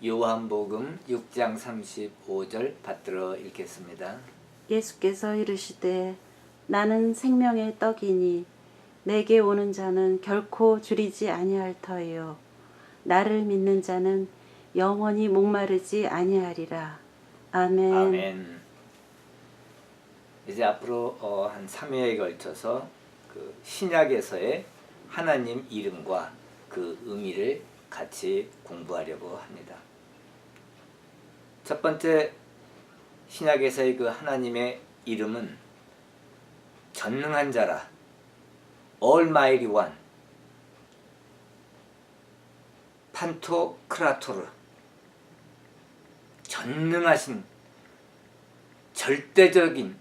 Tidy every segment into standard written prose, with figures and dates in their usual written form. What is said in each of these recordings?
요한복음 6장 35절 받들어 읽겠습니다. 예수께서 이르시되 나는 생명의 떡이니 내게 오는 자는 결코 줄이지 아니할 터이요 나를 믿는 자는 영원히 목마르지 아니하리라. 아멘. 아멘. 이제 앞으로 한 3회에 걸쳐서 그 신약에서의 하나님 이름과 그 의미를 같이 공부하려고 합니다. 첫 번째 신약에서의 그 하나님의 이름은 전능한 자라, Almighty One, 판토크라토르, 전능하신 절대적인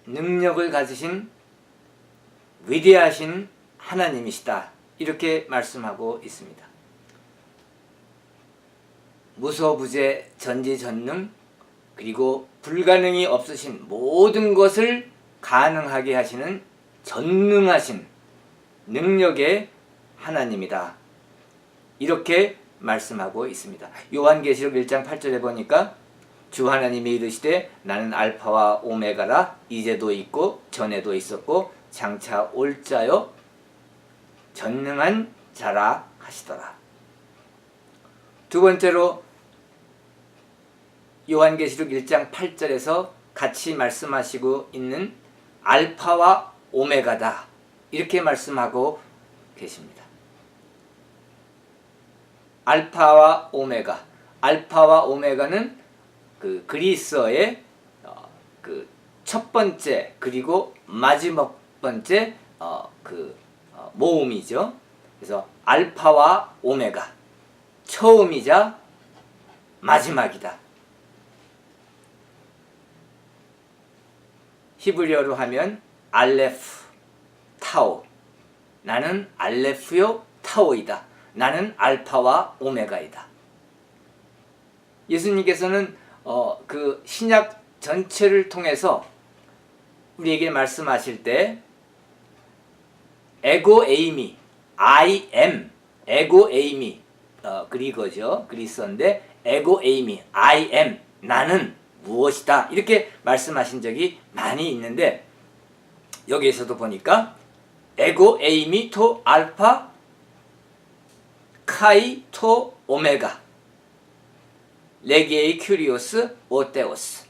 능력을 가지신 위대하신 하나님이시다, 이렇게 말씀하고 있습니다. 무소부재 전지전능, 그리고 불가능이 없으신 모든 것을 가능하게 하시는 전능하신 능력의 하나님이다, 이렇게 말씀하고 있습니다. 요한계시록 1장 8절에 보니까 주 하나님이 이르시되 나는 알파와 오메가라, 이제도 있고 전에도 있었고 장차 올 자요 전능한 자라 하시더라. 두 번째로 요한계시록 1장 8절에서 같이 말씀하시고 있는 알파와 오메가다, 이렇게 말씀하고 계십니다. 알파와 오메가, 알파와 오메가는 그 그리스어의 그 첫 번째 그리고 마지막 번째 모음이죠. 그래서 알파와 오메가, 처음이자 마지막이다. 히브리어로 하면 알레프, 타오, 나는 알레프요 타오이다, 나는 알파와 오메가이다. 예수님께서는 그 신약 전체를 통해서 우리에게 말씀하실 때 에고 에이미, I am, 에고 에이미, 그리거죠, 그리스어인데 에고 에이미, I am, 나는 무엇이다, 이렇게 말씀하신 적이 많이 있는데, 여기에서도 보니까 에고 에이미 토 알파 카이 토 오메가 레게이 큐리오스 오테오스,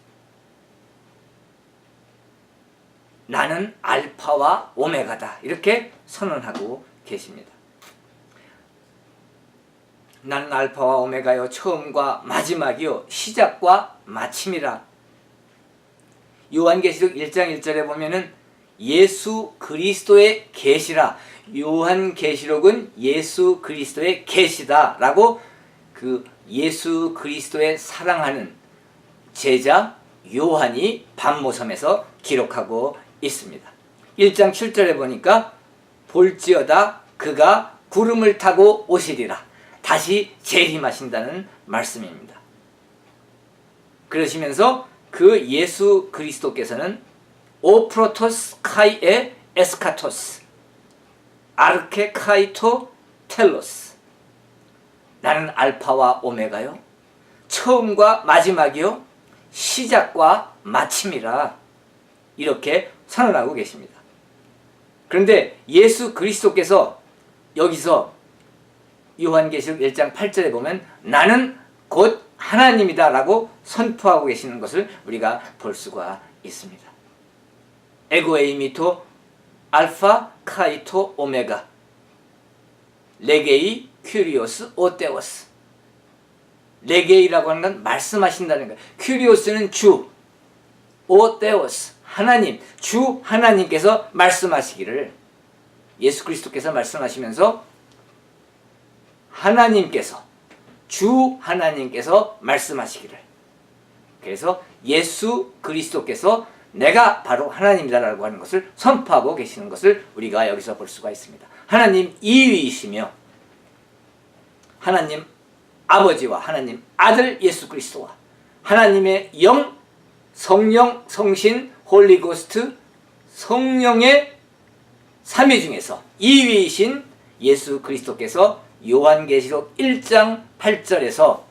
나는 알파와 오메가다, 이렇게 선언하고 계십니다. 나는 알파와 오메가요, 처음과 마지막이요 시작과 마침이라. 요한계시록 1장 1절에 보면은 예수 그리스도의 계시라, 요한계시록은 예수 그리스도의 계시다 라고 그 예수 그리스도의 사랑하는 제자 요한이 반모섬에서 기록하고 있습니다. 1장 7절에 보니까 볼지어다 그가 구름을 타고 오시리라, 다시 재림하신다는 말씀입니다. 그러시면서 그 예수 그리스도께서는 오 프로토스 카이에 에스카토스 아르케 카이토 텔로스, 나는 알파와 오메가요, 처음과 마지막이요 시작과 마침이라, 이렇게 선언하고 계십니다. 그런데 예수 그리스도께서 여기서 요한계시록 1장 8절에 보면 나는 곧 하나님이다 라고 선포하고 계시는 것을 우리가 볼 수가 있습니다. 에고에이미토 알파 카이토 오메가 레게이 큐리오스 오테오스, 레게이라고 하는 건 말씀하신다는 거예요. 큐리오스는 주, 오테오스 하나님, 주 하나님께서 말씀하시기를, 예수 그리스도께서 말씀하시면서 하나님께서, 주 하나님께서 말씀하시기를, 그래서 예수 그리스도께서 내가 바로 하나님이다라고 하는 것을 선포하고 계시는 것을 우리가 여기서 볼 수가 있습니다. 하나님 2위이시며 하나님 아버지와 하나님 아들 예수 그리스도와 하나님의 영, 성령, 성신, 홀리고스트, 성령의 3위 중에서 2위이신 예수 그리스도께서 요한계시록 1장 8절에서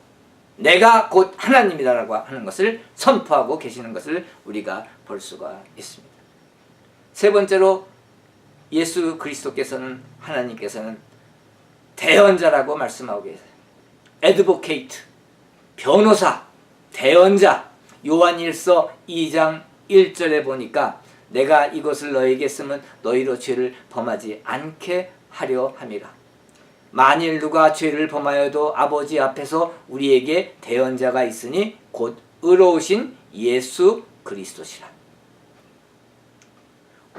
내가 곧 하나님이다라고 하는 것을 선포하고 계시는 것을 우리가 볼 수가 있습니다. 세 번째로 예수 그리스도께서는, 하나님께서는 대언자라고 말씀하고 계세요. advocate, 변호사, 대언자. 요한일서 2장 1절에 보니까 내가 이것을 너에게 쓰면 너희로 죄를 범하지 않게 하려 함이라. 만일 누가 죄를 범하여도 아버지 앞에서 우리에게 대언자가 있으니 곧 의로우신 예수 그리스도시라.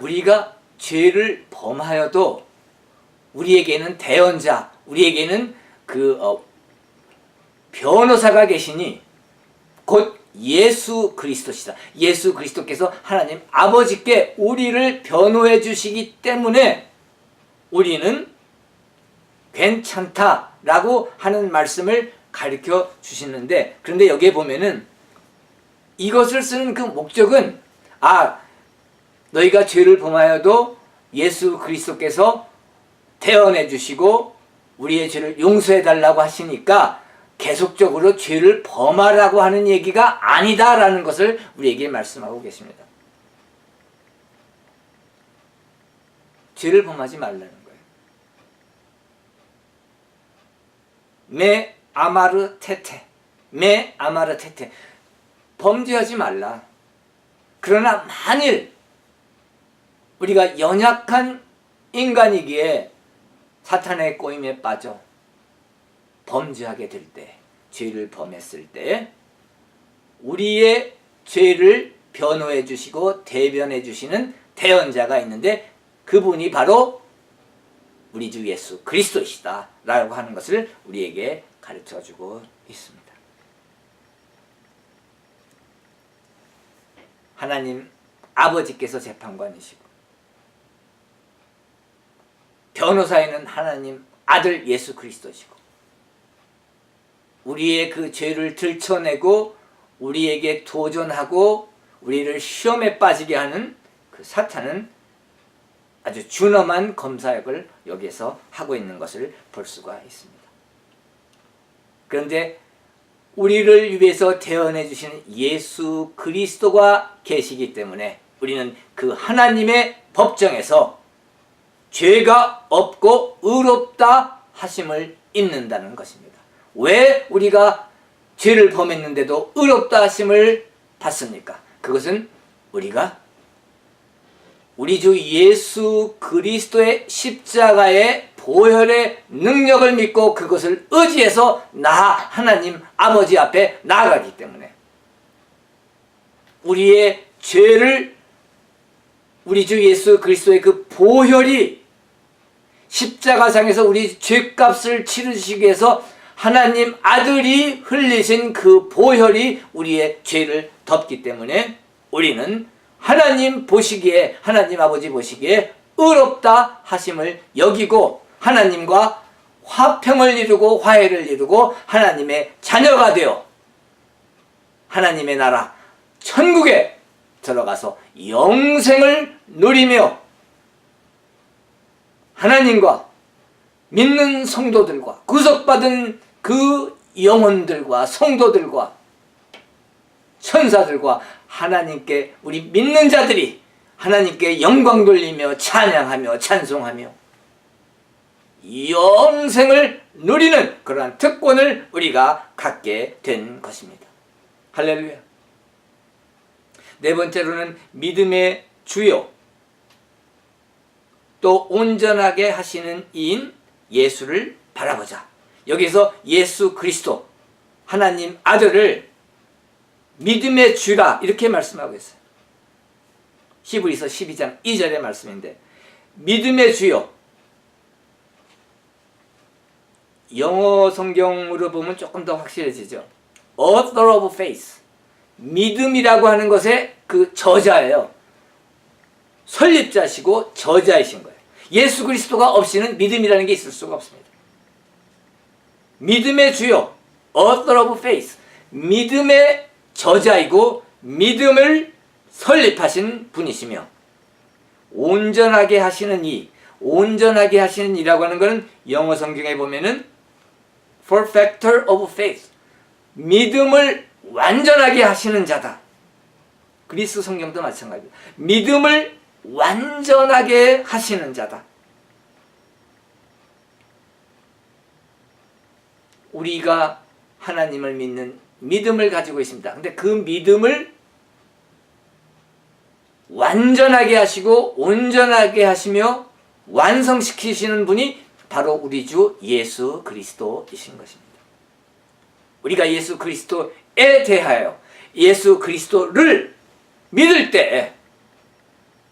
우리가 죄를 범하여도 우리에게는 대언자, 우리에게는 변호사가 계시니 곧 예수 그리스도시다. 예수 그리스도께서 하나님 아버지께 우리를 변호해 주시기 때문에 우리는 괜찮다라고 하는 말씀을 가르쳐 주시는데, 그런데 여기에 보면은 이것을 쓰는 그 목적은 너희가 죄를 범하여도 예수 그리스도께서 대언해 주시고 우리의 죄를 용서해 달라고 하시니까 계속적으로 죄를 범하라고 하는 얘기가 아니다라는 것을 우리에게 말씀하고 계십니다. 죄를 범하지 말라는 거예요. 메 아마르 테테, 메 아마르 테테, 범죄하지 말라. 그러나 만일 우리가 연약한 인간이기에 사탄의 꼬임에 빠져 범죄하게 될 때, 죄를 범했을 때 우리의 죄를 변호해 주시고 대변해 주시는 대언자가 있는데 그분이 바로 우리 주 예수 그리스도이시다 라고 하는 것을 우리에게 가르쳐주고 있습니다. 하나님 아버지께서 재판관이시고 변호사에는 하나님 아들 예수 그리스도시고 우리의 그 죄를 들춰내고 우리에게 도전하고 우리를 시험에 빠지게 하는 그 사탄은 아주 준엄한 검사역을 여기에서 하고 있는 것을 볼 수가 있습니다. 그런데 우리를 위해서 대언해 주시는 예수 그리스도가 계시기 때문에 우리는 그 하나님의 법정에서 죄가 없고 의롭다 하심을 입는다는 것입니다. 왜 우리가 죄를 범했는데도 의롭다 하심을 받습니까? 그것은 우리가 우리 주 예수 그리스도의 십자가의 보혈의 능력을 믿고 그것을 의지해서 하나님 아버지 앞에 나아가기 때문에 우리의 죄를 우리 주 예수 그리스도의 그 보혈이 십자가상에서 우리 죄값을 치르시기 위해서 하나님 아들이 흘리신 그 보혈이 우리의 죄를 덮기 때문에 우리는 하나님 보시기에, 하나님 아버지 보시기에 의롭다 하심을 여기고 하나님과 화평을 이루고 화해를 이루고 하나님의 자녀가 되어 하나님의 나라 천국에 들어가서 영생을 누리며 하나님과 믿는 성도들과 구속받은 그 영혼들과 성도들과 천사들과 하나님께 우리 믿는 자들이 하나님께 영광 돌리며 찬양하며 찬송하며 영생을 누리는 그러한 특권을 우리가 갖게 된 것입니다. 할렐루야. 네 번째로는 믿음의 주요 또 온전하게 하시는 이인 예수를 바라보자. 여기서 예수 그리스도 하나님 아들을 믿음의 주라 이렇게 말씀하고 있어요. 히브리서 12장 2절의 말씀인데 믿음의 주요, 영어 성경으로 보면 조금 더 확실해지죠. Author of faith, 믿음이라고 하는 것의 그 저자예요. 설립자시고 저자이신 거예요. 예수 그리스도가 없이는 믿음이라는 게 있을 수가 없습니다. 믿음의 주요, Author of faith, 믿음의 저자이고 믿음을 설립하신 분이시며 온전하게 하시는 이, 온전하게 하시는 이라고 하는 것은 영어 성경에 보면은 perfecter of faith, 믿음을 완전하게 하시는 자다. 그리스 성경도 마찬가지입니다. 믿음을 완전하게 하시는 자다. 우리가 하나님을 믿는 믿음을 가지고 있습니다. 근데 그 믿음을 완전하게 하시고 온전하게 하시며 완성시키시는 분이 바로 우리 주 예수 그리스도이신 것입니다. 우리가 예수 그리스도에 대하여 예수 그리스도를 믿을 때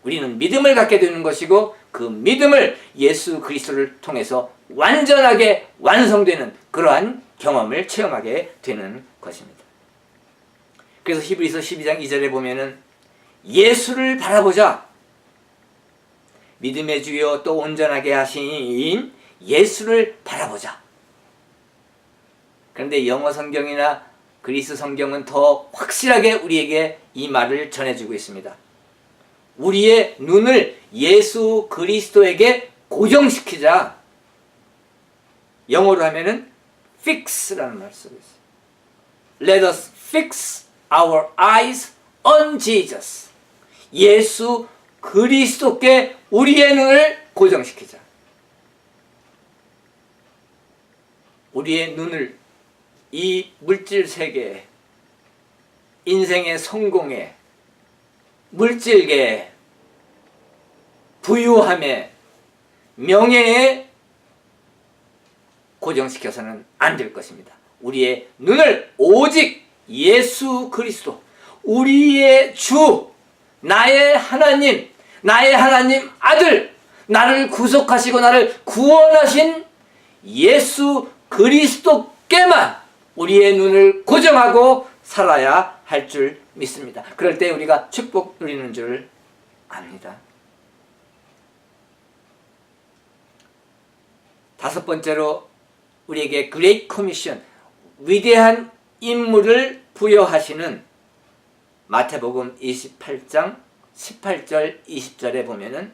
우리는 믿음을 갖게 되는 것이고, 그 믿음을 예수 그리스도를 통해서 완전하게 완성되는 그러한 경험을 체험하게 되는 것입니다. 그래서 히브리서 12장 2절에 보면은 예수를 바라보자. 믿음의 주요 또 온전하게 하신 예수를 바라보자. 그런데 영어 성경이나 그리스 성경은 더 확실하게 우리에게 이 말을 전해주고 있습니다. 우리의 눈을 예수 그리스도에게 고정시키자. 영어로 하면은 fix라는 말 쓰고 있어요. Let us fix our eyes on Jesus. 예수 그리스도께 우리의 눈을 고정시키자. 우리의 눈을 이 물질 세계에, 인생의 성공에, 물질계에, 부유함에, 명예에 고정시켜서는 안 될 것입니다. 우리의 눈을 오직 예수 그리스도, 우리의 주, 나의 하나님 아들, 나를 구속하시고 나를 구원하신 예수 그리스도께만 우리의 눈을 고정하고 살아야 할 줄 믿습니다. 그럴 때 우리가 축복 누리는 줄 압니다. 다섯 번째로 우리에게 Great Commission, 위대한 임무를 부여하시는 마태복음 28장 18절 20절에 보면은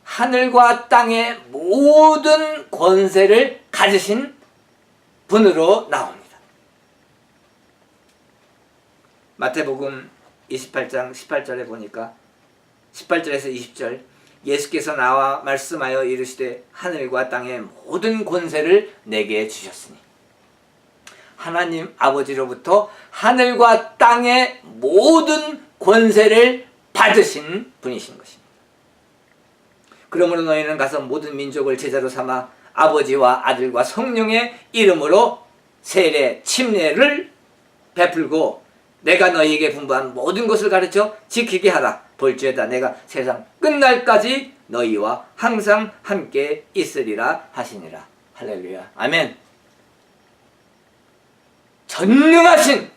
하늘과 땅의 모든 권세를 가지신 분으로 나옵니다. 마태복음 28장 18절에 보니까 18절에서 20절, 예수께서 나와 말씀하여 이르시되 하늘과 땅의 모든 권세를 내게 주셨으니, 하나님 아버지로부터 하늘과 땅의 모든 권세를 받으신 분이신 것입니다. 그러므로 너희는 가서 모든 민족을 제자로 삼아 아버지와 아들과 성령의 이름으로 세례 침례를 베풀고 내가 너희에게 분부한 모든 것을 가르쳐 지키게 하라. 볼지어다 내가 세상 끝날까지 너희와 항상 함께 있으리라 하시니라. 할렐루야. 아멘. 전능하신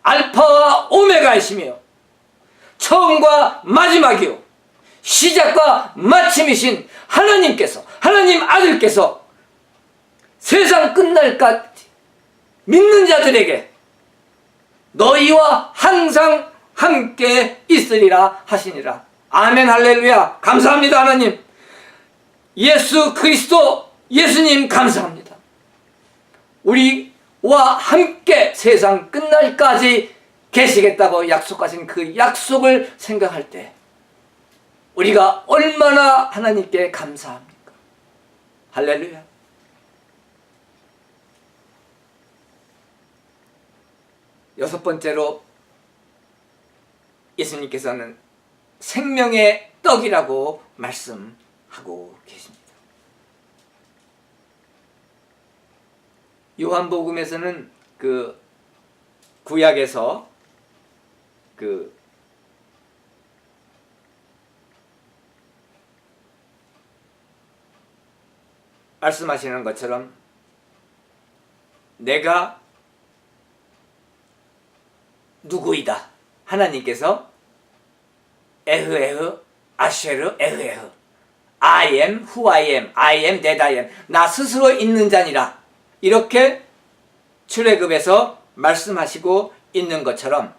알파와 오메가이시며 처음과 마지막이요 시작과 마침이신 하나님께서, 하나님 아들께서 세상 끝날까지 믿는 자들에게 너희와 항상 함께 있으리라 하시니라. 아멘. 할렐루야. 감사합니다. 하나님, 예수 그리스도 예수님 감사합니다. 우리와 함께 세상 끝날까지 계시겠다고 약속하신 그 약속을 생각할 때 우리가 얼마나 하나님께 감사합니까? 할렐루야. 여섯 번째로 예수님께서는 생명의 떡이라고 말씀하고 계십니다. 요한복음에서는 그 구약에서 그 말씀하시는 것처럼 내가 누구이다. 하나님께서 에흐 아쉐르 에흐 I am who I am, I am that I am, 나 스스로 있는 자니라. 이렇게 출애굽에서 말씀하시고 있는 것처럼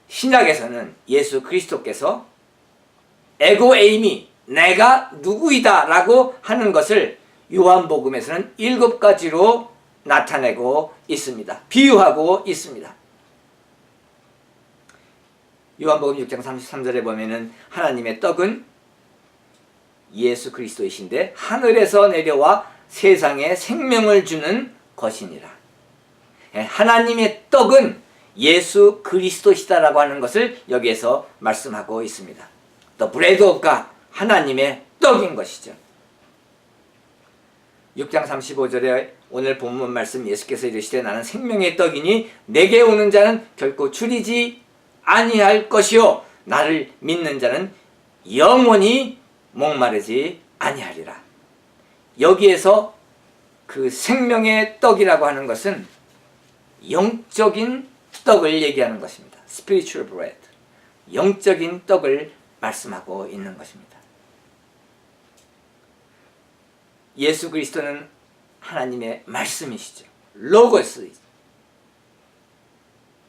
신약에서는 예수 그리스도께서 에고 에이미, 내가 누구이다 라고 하는 것을 요한복음에서는 7가지로 나타내고 있습니다. 비유하고 있습니다. 요한복음 6장 33절에 보면은 하나님의 떡은 예수 그리스도이신데 하늘에서 내려와 세상에 생명을 주는 것이니라. 하나님의 떡은 예수 그리스도시다라고 하는 것을 여기에서 말씀하고 있습니다. The bread of God, 하나님의 떡인 것이죠. 6장 35절에 오늘 본문 말씀 예수께서 이르시되 나는 생명의 떡이니 내게 오는 자는 결코 줄이지 아니할 것이요 나를 믿는 자는 영원히 목마르지 아니하리라. 여기에서 그 생명의 떡이라고 하는 것은 영적인 떡을 얘기하는 것입니다. Spiritual bread. 영적인 떡을 말씀하고 있는 것입니다. 예수 그리스도는 하나님의 말씀이시죠. 로고스.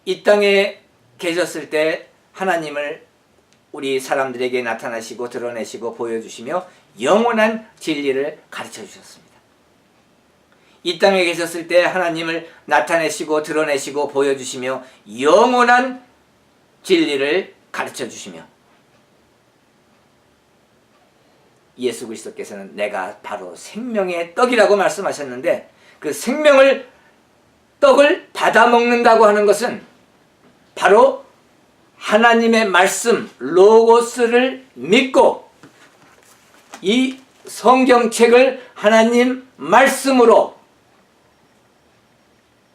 이 땅에 계셨을 때 하나님을 우리 사람들에게 나타나시고 드러내시고 보여주시며 영원한 진리를 가르쳐 주셨습니다. 이 땅에 계셨을 때 하나님을 나타내시고 드러내시고 보여주시며 영원한 진리를 가르쳐 주시며 예수 그리스도께서는 내가 바로 생명의 떡이라고 말씀하셨는데 그 생명을 떡을 받아 먹는다고 하는 것은 바로 하나님의 말씀 로고스를 믿고 이 성경책을 하나님 말씀으로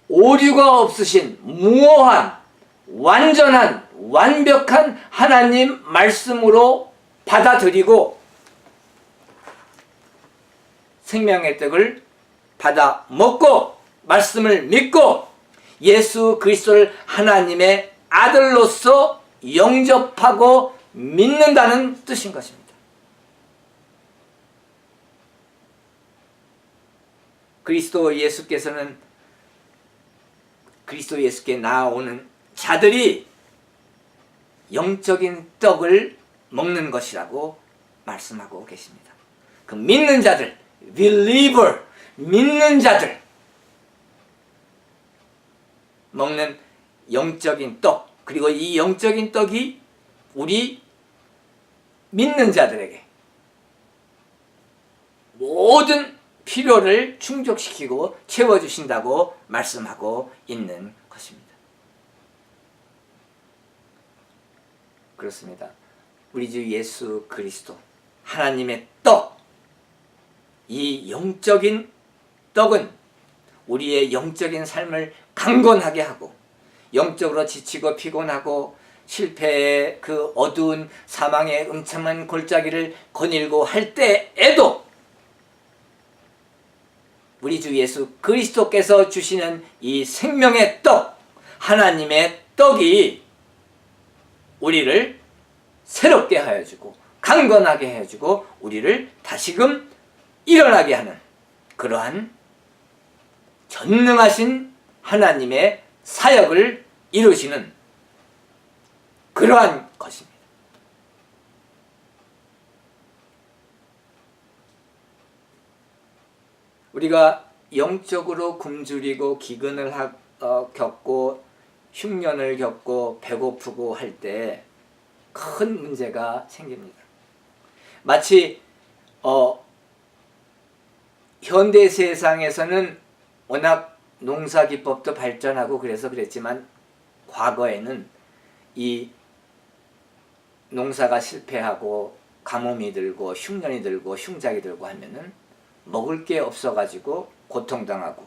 오류가 없으신 무오한 완전한 완벽한 하나님 말씀으로 받아들이고 생명의 떡을 받아 먹고 말씀을 믿고 예수 그리스도를 하나님의 아들로서 영접하고 믿는다는 뜻인 것입니다. 그리스도 예수께 나아오는 자들이 영적인 떡을 먹는 것이라고 말씀하고 계십니다. 그 믿는 자들, believer, 믿는 자들 먹는 영적인 떡, 그리고 이 영적인 떡이 우리 믿는 자들에게 모든 필요를 충족시키고 채워주신다고 말씀하고 있는 것입니다. 그렇습니다. 우리 주 예수 그리스도 하나님의 떡, 이 영적인 떡은 우리의 영적인 삶을 강건하게 하고 영적으로 지치고 피곤하고 실패의 그 어두운 사망의 음침한 골짜기를 거닐고 할 때에도 우리 주 예수 그리스도께서 주시는 이 생명의 떡, 하나님의 떡이 우리를 새롭게 하여 주고 강건하게 해 주고 우리를 다시금 일어나게 하는 그러한 전능하신 하나님의 사역을 이루시는 그러한 것입니다. 우리가 영적으로 굶주리고 기근을 겪고 흉년을 겪고 배고프고 할 때 큰 문제가 생깁니다. 마치 현대 세상에서는 워낙 농사 기법도 발전하고 그래서 그랬지만 과거에는 이 농사가 실패하고 가뭄이 들고 흉년이 들고 흉작이 들고 하면은 먹을 게 없어가지고 고통당하고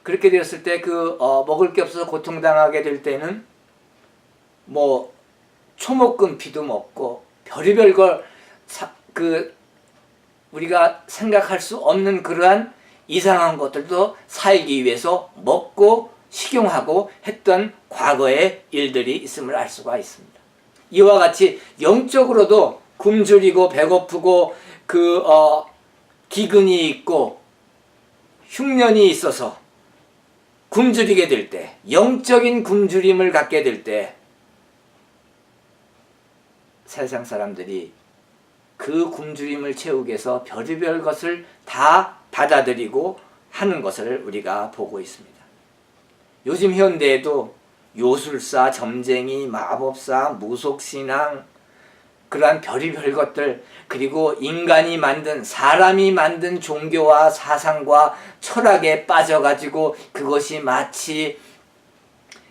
그렇게 되었을 때 먹을 게 없어서 고통당하게 될 때는 뭐 초목금피도 먹고 별의별 걸 우리가 생각할 수 없는 그러한 이상한 것들도 살기 위해서 먹고 식용하고 했던 과거의 일들이 있음을 알 수가 있습니다. 이와 같이 영적으로도 굶주리고 배고프고 기근이 있고 흉년이 있어서 굶주리게 될 때, 영적인 굶주림을 갖게 될 때 세상 사람들이 그 굶주림을 채우기 위해서 별의별 것을 다 받아들이고 하는 것을 우리가 보고 있습니다. 요즘 현대에도 요술사, 점쟁이, 마법사, 무속신앙, 그러한 별의별 것들, 그리고 인간이 만든, 사람이 만든 종교와 사상과 철학에 빠져가지고 그것이 마치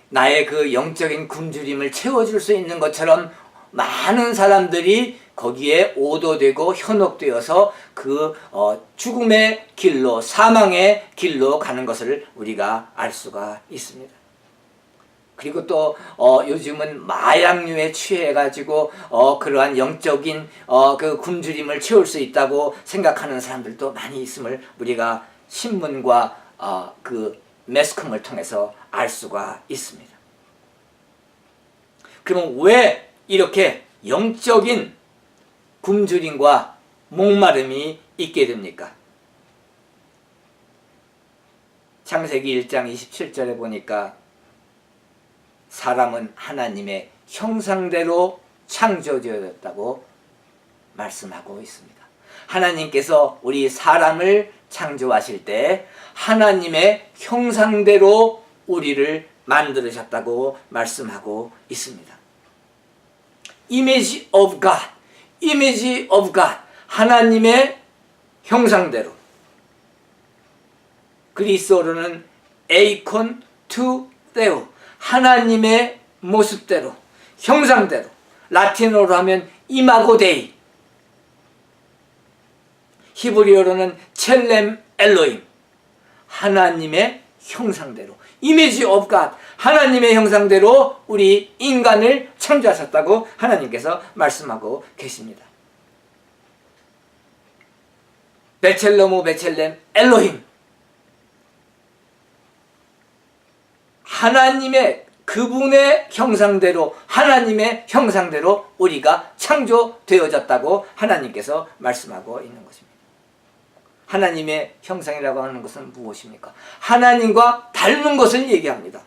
나의 그 영적인 굶주림을 채워줄 수 있는 것처럼 많은 사람들이 거기에 오도되고 현혹되어서 그 죽음의 길로, 사망의 길로 가는 것을 우리가 알 수가 있습니다. 그리고 또 요즘은 마약류에 취해가지고 그러한 영적인 그 굶주림을 채울 수 있다고 생각하는 사람들도 많이 있음을 우리가 신문과 그 매스컴을 통해서 알 수가 있습니다. 그러면 왜 이렇게 영적인 굶주림과 목마름이 있게 됩니까? 창세기 1장 27절에 보니까 사람은 하나님의 형상대로 창조되었다고 말씀하고 있습니다. 하나님께서 우리 사람을 창조하실 때 하나님의 형상대로 우리를 만들으셨다고 말씀하고 있습니다. Image of God, Image of God, 하나님의 형상대로. 그리스어로는 에이콘 투 데오, 하나님의 모습대로, 형상대로. 라틴어로 하면 이마고 데이, 히브리어로는 첼렘 엘로임, 하나님의 형상대로, 이미지 오브 갓, 하나님의 형상대로 우리 인간을 창조하셨다고 하나님께서 말씀하고 계십니다. 베첼로무 베첼렘 엘로힘, 하나님의 그분의 형상대로, 하나님의 형상대로 우리가 창조되어졌다고 하나님께서 말씀하고 있는 것입니다. 하나님의 형상이라고 하는 것은 무엇입니까? 하나님과 닮은 것을 얘기합니다.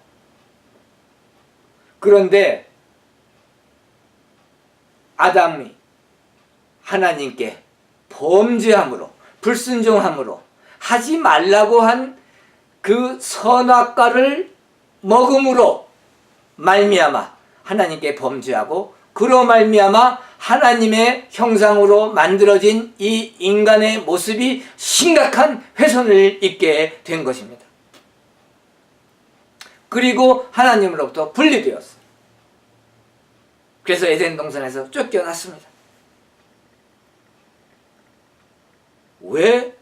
그런데 아담이 하나님께 범죄함으로, 불순종함으로 하지 말라고 한 그 선악과를 먹음으로 말미암아 하나님께 범죄하고, 그로 말미암아 하나님의 형상으로 만들어진 이 인간의 모습이 심각한 훼손을 입게 된 것입니다. 그리고 하나님으로부터 분리되었어요. 그래서 에덴 동산에서 쫓겨났습니다. 왜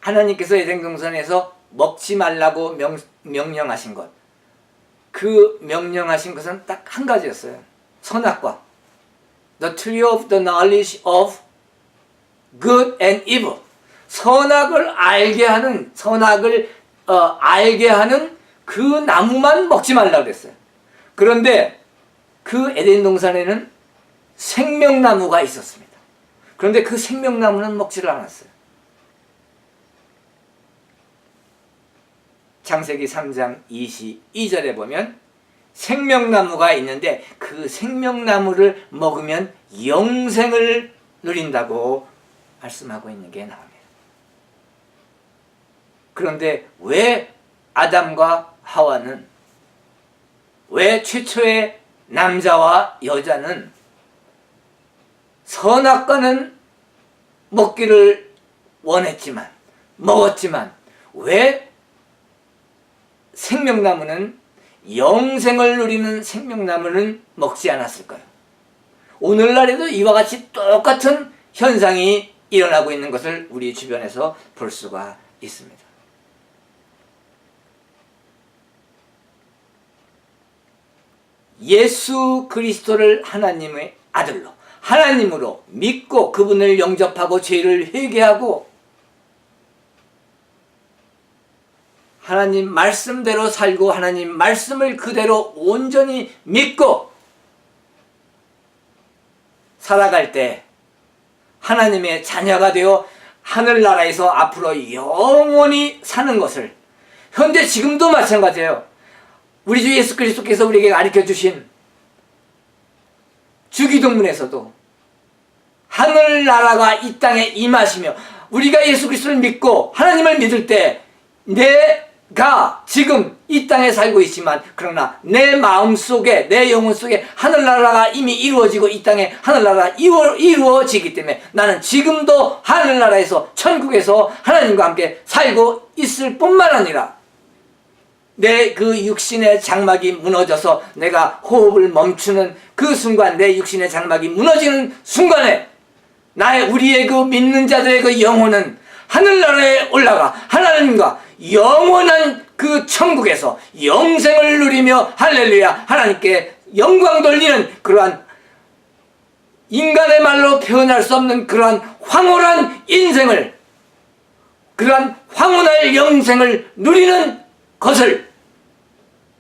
하나님께서 에덴 동산에서 먹지 말라고 명령하신 것, 그 명령하신 것은 딱 한 가지였어요. 선악과, The tree of the knowledge of good and evil, 선악을 알게 하는, 알게 하는 그 나무만 먹지 말라고 그랬어요. 그런데 그 에덴 동산에는 생명나무가 있었습니다. 그런데 그 생명나무는 먹지를 않았어요. 창세기 3장 22절에 보면 생명나무가 있는데 그 생명나무를 먹으면 영생을 누린다고 말씀하고 있는 게 나옵니다. 그런데 왜 아담과 하와는, 왜 최초의 남자와 여자는 선악과는 먹기를 원했지만, 먹었지만 왜 생명나무는, 영생을 누리는 생명나무는 먹지 않았을까요? 오늘날에도 이와 같이 똑같은 현상이 일어나고 있는 것을 우리 주변에서 볼 수가 있습니다. 예수 그리스도를 하나님의 아들로, 하나님으로 믿고 그분을 영접하고 죄를 회개하고 하나님 말씀대로 살고 하나님 말씀을 그대로 온전히 믿고 살아갈 때 하나님의 자녀가 되어 하늘나라에서 앞으로 영원히 사는 것을, 현재 지금도 마찬가지예요. 우리 주 예수 그리스도께서 우리에게 가르쳐 주신 주기도문에서도 하늘나라가 이 땅에 임하시며 우리가 예수 그리스도를 믿고 하나님을 믿을 때 내가 지금 이 땅에 살고 있지만 그러나 내 마음속에 내 영혼 속에 하늘나라가 이미 이루어지고 이 땅에 하늘나라가 이루어지기 때문에 나는 지금도 하늘나라에서 천국에서 하나님과 함께 살고 있을 뿐만 아니라 내 그 육신의 장막이 무너져서 내가 호흡을 멈추는 그 순간 내 육신의 장막이 무너지는 순간에 우리의 그 믿는 자들의 그 영혼은 하늘나라에 올라가 하나님과 영원한 그 천국에서 영생을 누리며 할렐루야 하나님께 영광 돌리는 그러한 인간의 말로 표현할 수 없는 그러한 황홀한 인생을 그러한 황홀한 영생을 누리는 것을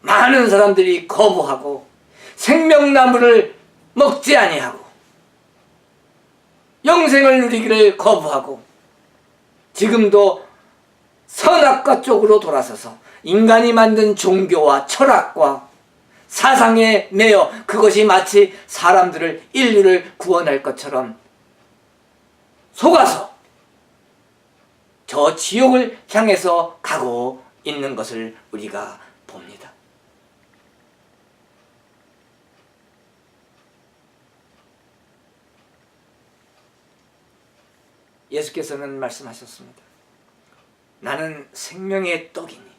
많은 사람들이 거부하고 생명나무를 먹지 아니하고 영생을 누리기를 거부하고 지금도 선악과 쪽으로 돌아서서 인간이 만든 종교와 철학과 사상에 매여 그것이 마치 사람들을 인류를 구원할 것처럼 속아서 저 지옥을 향해서 가고 있는 것을 우리가 봅니다. 예수께서는 말씀하셨습니다. 나는 생명의 떡이니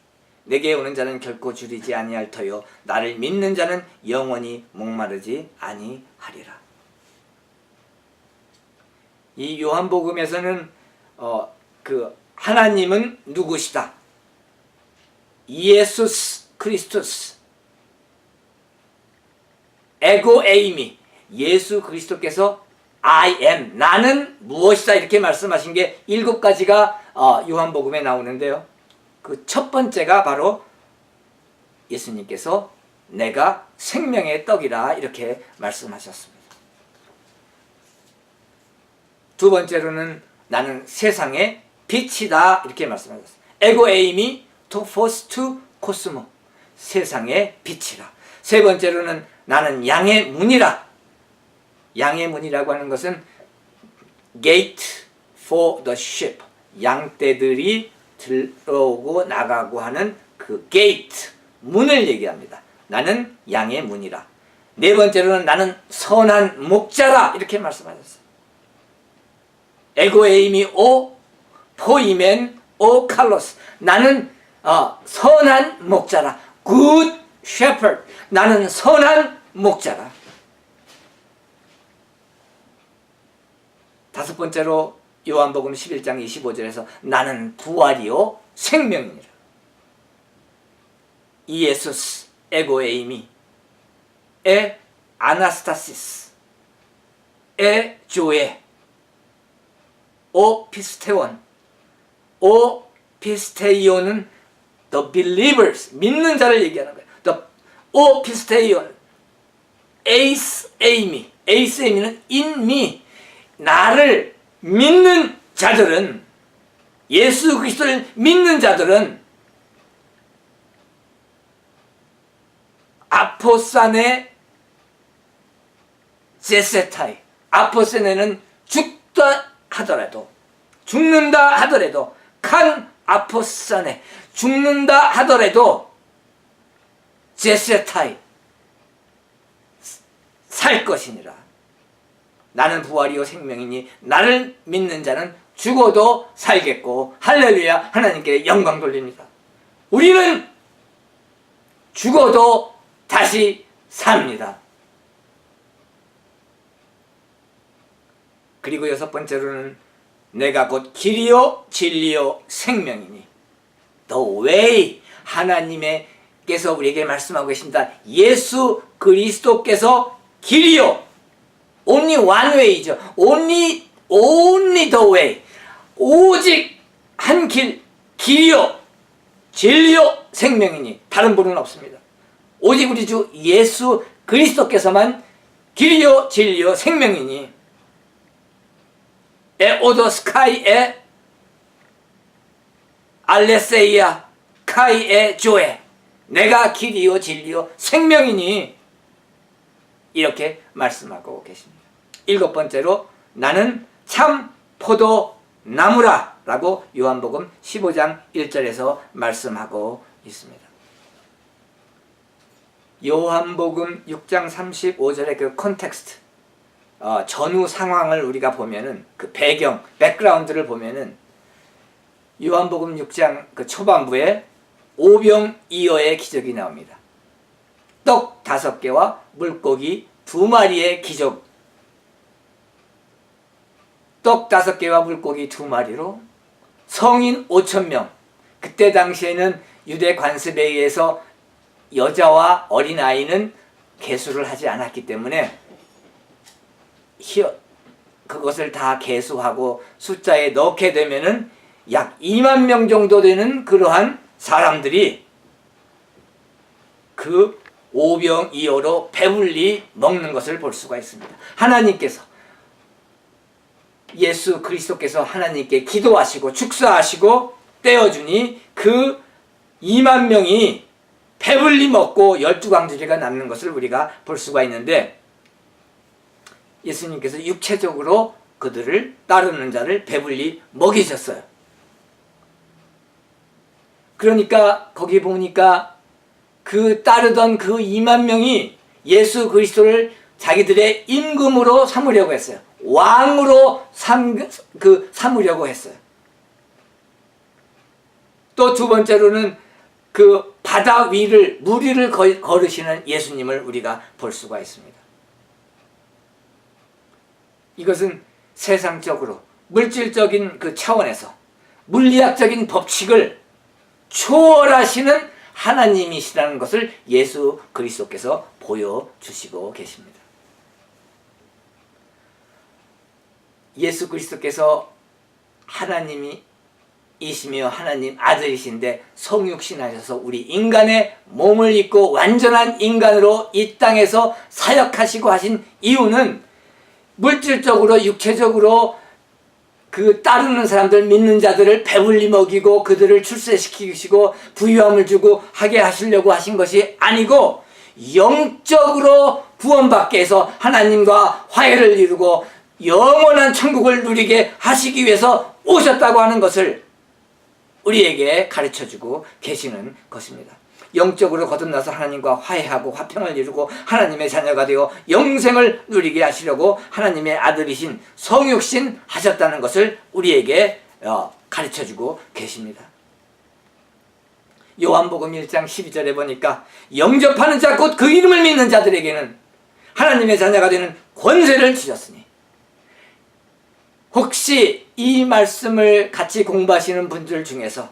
내게 오는 자는 결코 줄이지 아니할 터요 나를 믿는 자는 영원히 목마르지 아니하리라. 이 요한복음에서는 그 하나님은 누구시다? 예수스 크리스토스 에고 에이미 예수 그리스도께서 I am 나는 무엇이다 이렇게 말씀하신 게 7가지가 요한복음에 나오는데요. 그 첫 번째가 바로 예수님께서 내가 생명의 떡이라 이렇게 말씀하셨습니다. 두 번째로는 나는 세상의 빛이다 이렇게 말씀하셨습니다. 에고 에이미 토포스 투 코스모 세상의 빛이라. 세 번째로는 나는 양의 문이라. 양의 문이라고 하는 것은 gate for the sheep 양떼들이 들어오고 나가고 하는 그 gate 문을 얘기합니다. 나는 양의 문이라. 네 번째로는 나는 선한 목자라 이렇게 말씀하셨어요. 에고 에이미 오 포이멘 오 칼로스 나는 선한 목자라. good shepherd 나는 선한 목자라. 다섯 번째로 요한복음 11장 25절에서 나는 부활이요 생명이니라. 이에수스 에고 에이미 에 아나스타시스 에 조에 오 피스테온 오 피스테이온은 the believers 믿는 자를 얘기하는 거예요. the 오 피스테이온 에이스 에이미 에이스 에이미는 in me 나를 믿는 자들은 예수 그리스도를 믿는 자들은 아포사네 제세타이 아포세네는 죽다 하더라도 죽는다 하더라도 칸 아포사네 죽는다 하더라도 제세타이 살 것이니라. 나는 부활이요 생명이니 나를 믿는 자는 죽어도 살겠고 할렐루야 하나님께 영광 돌립니다. 우리는 죽어도 다시 삽니다. 그리고 여섯 번째로는 내가 곧 길이요 진리요 생명이니 the way 하나님께서 우리에게 말씀하고 계십니다. 예수 그리스도께서 길이요 only one way죠. only the way 오직 한 길이요 진리요 생명이니 다른 분은 없습니다. 오직 우리 주 예수 그리스도께서만 길이요 진리요 생명이니 에오더 스카이에 알레세이아 카이에 조에 내가 길이요 진리요 생명이니 이렇게 말씀하고 계십니다. 일곱 번째로 나는 참 포도 나무라 라고 요한복음 15장 1절에서 말씀하고 있습니다. 요한복음 6장 35절의 그 컨텍스트, 전후 상황을 우리가 보면은 그 배경, 백그라운드를 보면은 요한복음 6장 그 초반부에 오병이어의 기적이 나옵니다. 떡 5개와 물고기 2마리의 기적. 떡 5개와 물고기 2마리로 성인 5,000명. 그때 당시에는 유대 관습에 의해서 여자와 어린아이는 계수를 하지 않았기 때문에 그것을 다 계수하고 숫자에 넣게 되면은 약 2만 명 정도 되는 그러한 사람들이 그 오병이어로 배불리 먹는 것을 볼 수가 있습니다. 하나님께서, 예수 그리스도께서 하나님께 기도하시고 축사하시고 떼어주니 그 2만 명이 배불리 먹고 12광주리가 남는 것을 우리가 볼 수가 있는데, 예수님께서 육체적으로 그들을 따르는 자를 배불리 먹이셨어요. 그러니까 거기 보니까 그 따르던 그 2만 명이 예수 그리스도를 자기들의 임금으로 삼으려고 했어요. 왕으로 삼으려고 했어요. 또 두 번째로는 그 바다 위를, 물 위를 걸으시는 예수님을 우리가 볼 수가 있습니다. 이것은 세상적으로 물질적인 그 차원에서 물리학적인 법칙을 초월하시는 하나님이시라는 것을 예수 그리스도께서 보여주시고 계십니다. 예수 그리스도께서 하나님이시며 하나님 아들이신데 성육신하셔서 우리 인간의 몸을 입고 완전한 인간으로 이 땅에서 사역하시고 하신 이유는 물질적으로 육체적으로 그 따르는 사람들, 믿는 자들을 배불리 먹이고 그들을 출세시키시고 부유함을 주고 하게 하시려고 하신 것이 아니고, 영적으로 구원받게 해서 하나님과 화해를 이루고 영원한 천국을 누리게 하시기 위해서 오셨다고 하는 것을 우리에게 가르쳐주고 계시는 것입니다. 영적으로 거듭나서 하나님과 화해하고 화평을 이루고 하나님의 자녀가 되어 영생을 누리게 하시려고 하나님의 아들이신 성육신 하셨다는 것을 우리에게 가르쳐주고 계십니다. 요한복음 1장 12절에 보니까 영접하는 자 곧 그 이름을 믿는 자들에게는 하나님의 자녀가 되는 권세를 주셨으니, 혹시 이 말씀을 같이 공부하시는 분들 중에서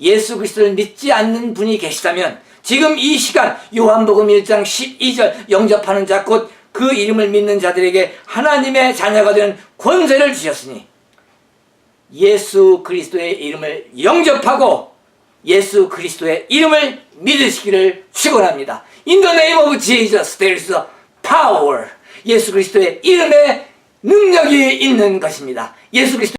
예수 그리스도를 믿지 않는 분이 계시다면 지금 이 시간 요한복음 1장 12절 영접하는 자 곧 그 이름을 믿는 자들에게 하나님의 자녀가 되는 권세를 주셨으니 예수 그리스도의 이름을 영접하고 예수 그리스도의 이름을 믿으시기를 축원합니다. In the name of Jesus there is a power. 예수 그리스도의 이름에 능력이 있는 것입니다. 예수 그리스도